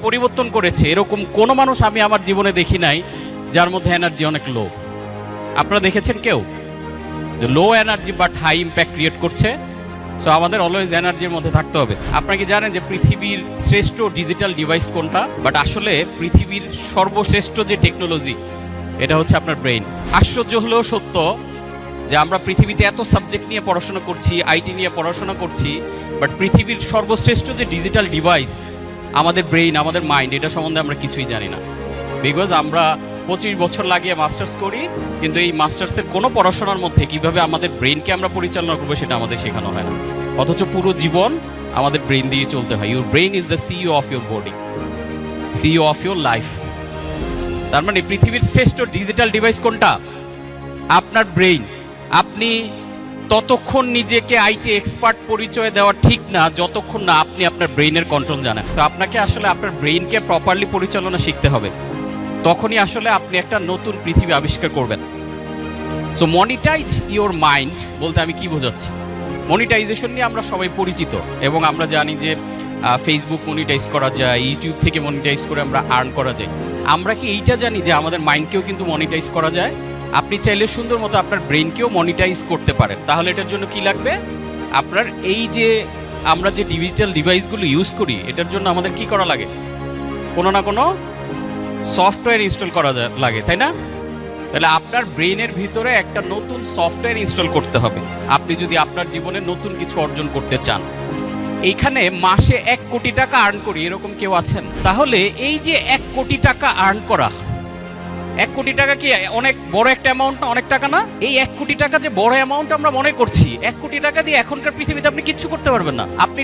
পরিবর্তন করেছে এরকম কোনো মানুষ আমি আমার জীবনে দেখি নাই যার মধ্যে এনার্জি অনেক লো। আপনারা দেখেছেন কেউ low energy but high impact create করছে? সো আমাদের অলওয়েজ এনার্জির মধ্যে থাকতে হবে। আপনারা কি জানেন যে পৃথিবীর শ্রেষ্ঠ ডিজিটাল ডিভাইস কোনটা? বাট আসলে পৃথিবীর সর্বশ্রেষ্ঠ যে টেকনোলজি এটা হচ্ছে আপনার ব্রেইন। আশ্চর্য হলেও সত্য যে আমরা পৃথিবীতে এত সাবজেক্ট নিয়ে পড়াশোনা করছি, আইটি নিয়ে পড়াশোনা করছি, বাট পৃথিবীর সর্বশ্রেষ্ঠ যে ডিজিটাল ডিভাইস আমাদের ব্রেইন, আমাদের মাইন্ড, এটা সম্বন্ধে আমরা কিছুই জানি না। বিকজ আমরা 25 বছর লাগিয়ে মাস্টার্স করি, কিন্তু এই মাস্টার্সের কোনো পড়াশোনার মধ্যে কিভাবে আমাদের ব্রেইনকে আমরা পরিচালনা করবো সেটা আমাদের শেখানো হয় না। অথচ পুরো জীবন আমাদের ব্রেইন দিয়ে চলতে হয়। Your brain is the CEO of your body, CEO of your life. তার মানে পৃথিবীর শ্রেষ্ঠ ডিজিটাল ডিভাইস কোনটা? আপনার ব্রেইন। আপনি ততক্ষণ নিজেকে আইটি এক্সপার্ট পরিচয় দেওয়া ঠিক না যতক্ষণ না আপনি আপনার ব্রেইনের কন্ট্রোল জানেন। সো আপনাকে আসলে আপনার ব্রেইনকে প্রপারলি পরিচালনা শিখতে হবে, তখনই আসলে আপনি একটা নতুন পৃথিবী আবিষ্কার করবেন। সো মনিটাইজ ইওর মাইন্ড বলতে আমি কি বোঝাচ্ছি? মনিটাইজেশন নিয়ে আমরা সবাই পরিচিত এবং আমরা জানি যে ফেসবুক মনিটাইজ করা যায়, ইউটিউব থেকে মনিটাইজ করে আমরা আর্ন করা যায়। আমরা কি এইটা জানি যে আমাদের মাইন্ডকেও কিন্তু মনিটাইজ করা যায়? আপনি চাইলে সুন্দর মতো আপনার ব্রেইনকেও মনিটাইজ করতে পারেন। তাহলে এটার জন্য কি লাগবে? আপনার এই যে আমরা যে ডিজিটাল ডিভাইসগুলো ইউজ করি এটার জন্য আমাদের কি করা লাগে? কোনো না কোনো সফটওয়্যার ইনস্টল করা লাগে, তাই না? তাহলে আপনার ব্রেইনের ভিতরে একটা নতুন সফটওয়্যার ইনস্টল করতে হবে আপনি যদি আপনার জীবনে নতুন কিছু অর্জন করতে চান। এইখানে মাসে 1 কোটি টাকা আর্ন করি এরকম কেউ আছেন? তাহলে এই যে 1 কোটি টাকা আর্ন করা, 1 কোটি টাকা কি অনেক বড় একটা অ্যামাউন্ট না? অনেক টাকা না? এই 1 কোটি টাকা যে বড় অ্যামাউন্ট আমরা মনে করছি, 1 কোটি টাকা দিয়ে এখনকার পৃথিবীতে আপনি কিচ্ছু করতে পারবেন না। আপনি